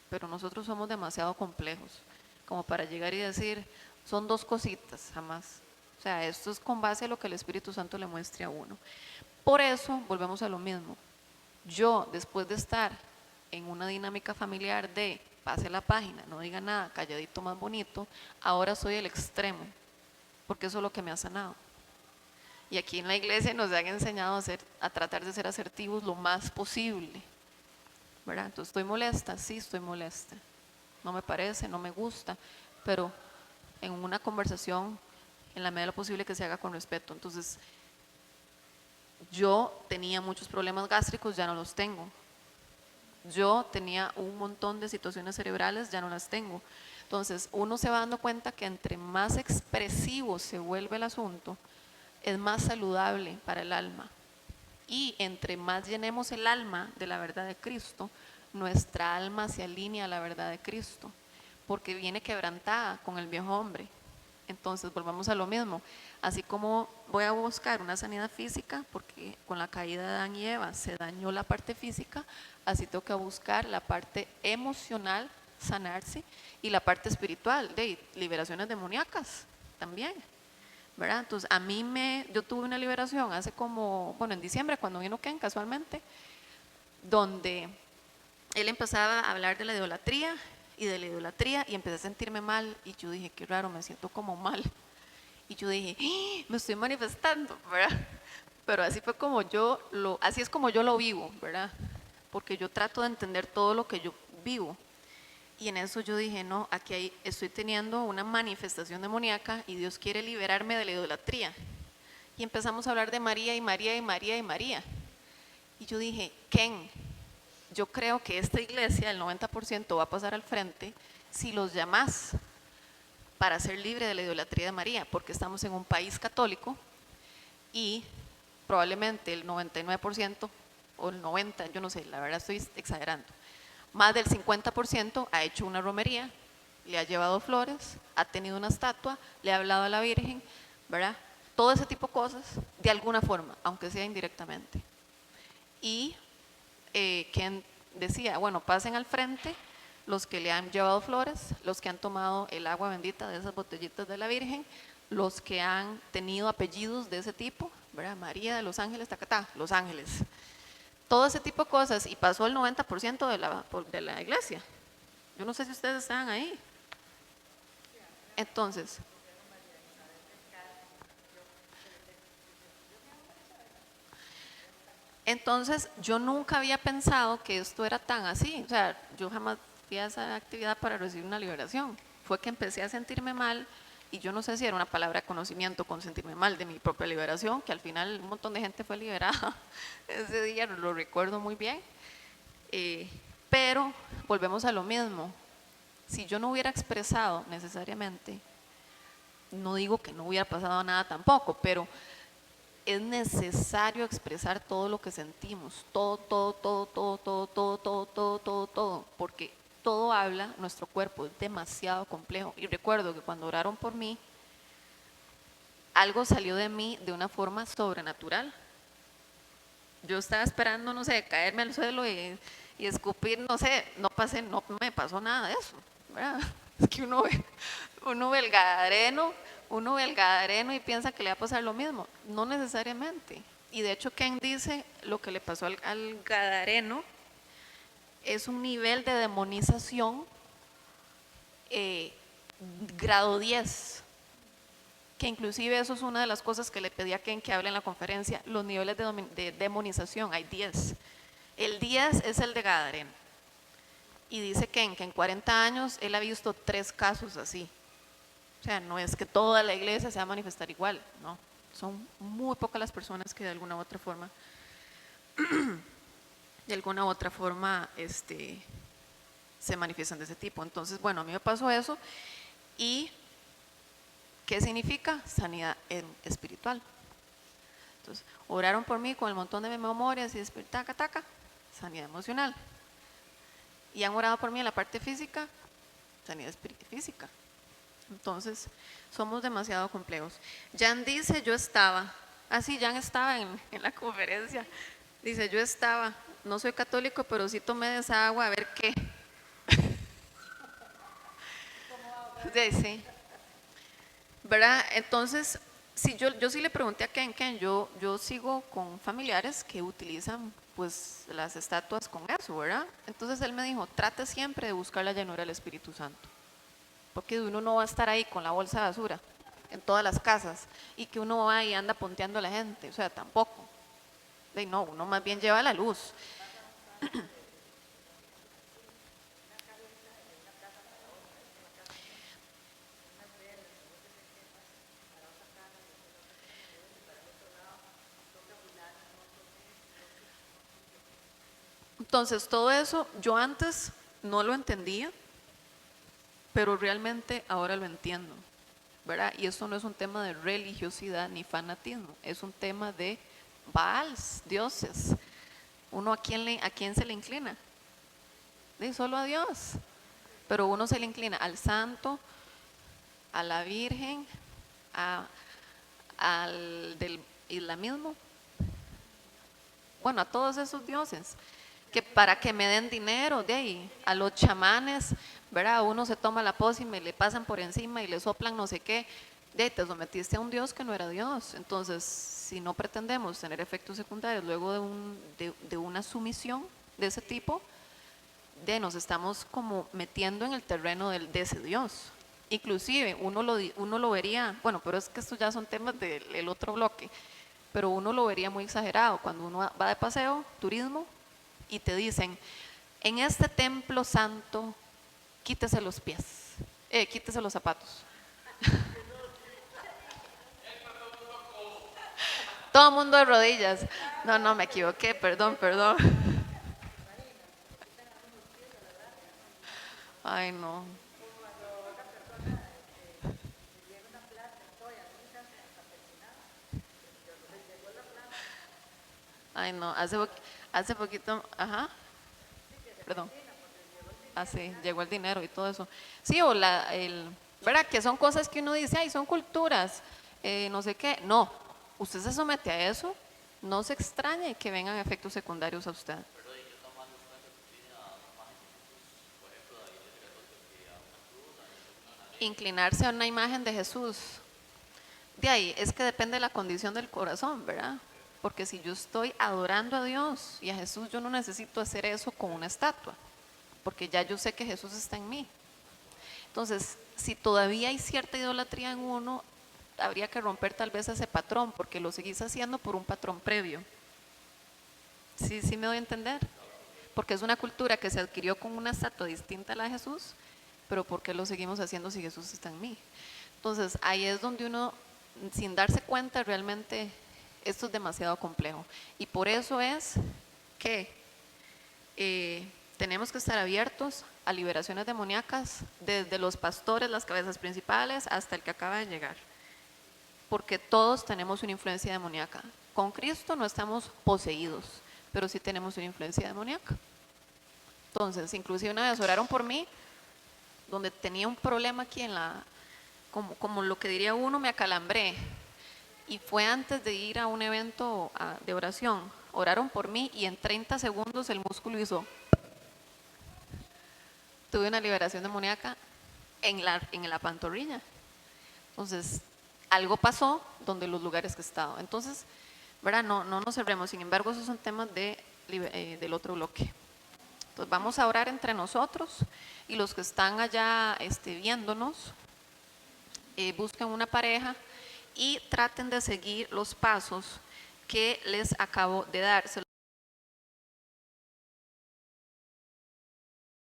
Pero nosotros somos demasiado complejos como para llegar y decir, son 2 cositas, jamás. O sea, esto es con base a lo que el Espíritu Santo le muestre a uno. Por eso, volvemos a lo mismo. Yo, después de estar en una dinámica familiar de pase la página, no diga nada, calladito más bonito, ahora soy el extremo, porque eso es lo que me ha sanado. Y aquí en la iglesia nos han enseñado a tratar de ser asertivos lo más posible, ¿verdad? Entonces, ¿estoy molesta? Sí, estoy molesta. No me parece, no me gusta, pero en una conversación, en la medida de lo posible, que se haga con respeto. Entonces, yo tenía muchos problemas gástricos, ya no los tengo. Yo tenía un montón de situaciones cerebrales, ya no las tengo. Entonces, uno se va dando cuenta que entre más expresivo se vuelve el asunto, es más saludable para el alma. Y entre más llenemos el alma de la verdad de Cristo, nuestra alma se alinea a la verdad de Cristo, porque viene quebrantada con el viejo hombre. Entonces, volvamos a lo mismo. Así como voy a buscar una sanidad física, porque con la caída de Adán y Eva se dañó la parte física, así tengo que buscar la parte emocional, sanarse, y la parte espiritual, de liberaciones demoníacas también, ¿verdad? Entonces, yo tuve una liberación hace como, en diciembre, cuando vino Ken casualmente, donde él empezaba a hablar de la idolatría, y empecé a sentirme mal, y yo dije, qué raro, me siento como mal. Y yo dije, me estoy manifestando, ¿verdad? Pero así fue como así es como yo lo vivo, ¿verdad? Porque yo trato de entender todo lo que yo vivo. Y en eso yo dije, no, aquí estoy teniendo una manifestación demoníaca y Dios quiere liberarme de la idolatría. Y empezamos a hablar de María y María y María y María. Y yo dije, Ken, yo creo que esta iglesia, el 90% va a pasar al frente si los llamás para ser libre de la idolatría de María, porque estamos en un país católico y probablemente el 99% o el 90%, yo no sé, la verdad estoy exagerando, más del 50% ha hecho una romería, le ha llevado flores, ha tenido una estatua, le ha hablado a la Virgen, ¿verdad? Todo ese tipo de cosas, de alguna forma, aunque sea indirectamente. Y quien decía, bueno, pasen al frente los que le han llevado flores, los que han tomado el agua bendita de esas botellitas de la Virgen, los que han tenido apellidos de ese tipo, ¿verdad? María de los Ángeles, Tacatá, Los Ángeles. Todo ese tipo de cosas, y pasó el 90% de la iglesia. Yo no sé si ustedes estaban ahí. Entonces, yo nunca había pensado que esto era tan así. O sea, yo jamás fui a esa actividad para recibir una liberación. Fue que empecé a sentirme mal, y yo no sé si era una palabra de conocimiento con sentirme mal de mi propia liberación, que al final un montón de gente fue liberada ese día, lo recuerdo muy bien. Pero volvemos a lo mismo. Si yo no hubiera expresado necesariamente, no digo que no hubiera pasado nada tampoco, pero es necesario expresar todo lo que sentimos, todo, porque todo habla, nuestro cuerpo es demasiado complejo. Y recuerdo que cuando oraron por mí, algo salió de mí de una forma sobrenatural. Yo estaba esperando, no sé, caerme al suelo y escupir, no sé, no me pasó nada de eso, ¿verdad? Es que uno ve el Gadareno y piensa que le va a pasar lo mismo. No necesariamente. Y de hecho, Ken dice lo que le pasó al Gadareno es un nivel de demonización grado 10. Que inclusive eso es una de las cosas que le pedí a Ken que hable en la conferencia. Los niveles de demonización, hay 10. El 10 es el de Gadareno. Y dice Ken que en 40 años él ha visto 3 casos así. O sea, no es que toda la iglesia se va a manifestar igual, no. Son muy pocas las personas que de alguna u otra forma, se manifiestan de ese tipo. Entonces, bueno, a mí me pasó eso. ¿Y qué significa? Sanidad espiritual. Entonces, oraron por mí con el montón de memorias y taca, sanidad emocional. Y han orado por mí en la parte física, sanidad física. Entonces, somos demasiado complejos. Jan dice, yo estaba, Jan estaba en la conferencia, dice, yo estaba, no soy católico, pero sí tomé de esa agua a ver qué. Sí. ¿Verdad? Entonces, sí, yo sí le pregunté a Ken, yo sigo con familiares que utilizan pues las estatuas con eso, ¿verdad? Entonces él me dijo, trate siempre de buscar la llanura del Espíritu Santo, porque uno no va a estar ahí con la bolsa de basura en todas las casas y que uno va y anda punteando a la gente, o sea, tampoco. No, uno más bien lleva la luz. Entonces, todo eso yo antes no lo entendía, pero realmente ahora lo entiendo, ¿verdad? Y esto no es un tema de religiosidad ni fanatismo, es un tema de Baals, dioses. ¿Uno a quién se le inclina? Solo a Dios. Pero uno se le inclina al santo, a la virgen, al del islamismo, bueno, a todos esos dioses, que para que me den dinero, de ahí, a los chamanes, ¿verdad? Uno se toma la pócima y le pasan por encima y le soplan no sé qué, de ahí te sometiste a un Dios que no era Dios. Entonces, si no pretendemos tener efectos secundarios luego de una sumisión de ese tipo, nos estamos como metiendo en el terreno de ese Dios. Inclusive uno lo vería, bueno, pero es que estos ya son temas del otro bloque, pero uno lo vería muy exagerado cuando uno va de paseo, turismo, y te dicen, en este templo santo, quítese los pies, quítese los zapatos. Todo el mundo de rodillas. No, me equivoqué, perdón. Ay, no. Ay, no, hace poquito, ajá, perdón. Ah, sí, llegó el dinero y todo eso. Sí, o ¿verdad? Que son cosas que uno dice, ay, son culturas, no sé qué. No, usted se somete a eso, no se extrañe que vengan efectos secundarios a usted. Inclinarse a una imagen de Jesús. De ahí, es que depende de la condición del corazón, ¿verdad? Porque si yo estoy adorando a Dios y a Jesús, yo no necesito hacer eso con una estatua, porque ya yo sé que Jesús está en mí. Entonces, si todavía hay cierta idolatría en uno, habría que romper tal vez ese patrón, porque lo seguís haciendo por un patrón previo. ¿Sí me doy a entender? Porque es una cultura que se adquirió con una estatua distinta a la de Jesús, pero ¿por qué lo seguimos haciendo si Jesús está en mí? Entonces, ahí es donde uno, sin darse cuenta, realmente esto es demasiado complejo. Y por eso es que tenemos que estar abiertos a liberaciones demoníacas, desde los pastores, las cabezas principales, hasta el que acaba de llegar. Porque todos tenemos una influencia demoníaca. Con Cristo no estamos poseídos, pero sí tenemos una influencia demoníaca. Entonces, inclusive una vez oraron por mí, donde tenía un problema aquí en como lo que diría uno, me acalambré. Y fue antes de ir a un evento de oración. Oraron por mí y en 30 segundos el músculo hizo. Tuve una liberación demoníaca en la pantorrilla. Entonces, algo pasó donde los lugares que he estado. Entonces, ¿verdad? No nos cerremos. Sin embargo, esos son temas del otro bloque. Entonces, vamos a orar entre nosotros y los que están allá viéndonos, busquen una pareja y traten de seguir los pasos que les acabo de dar.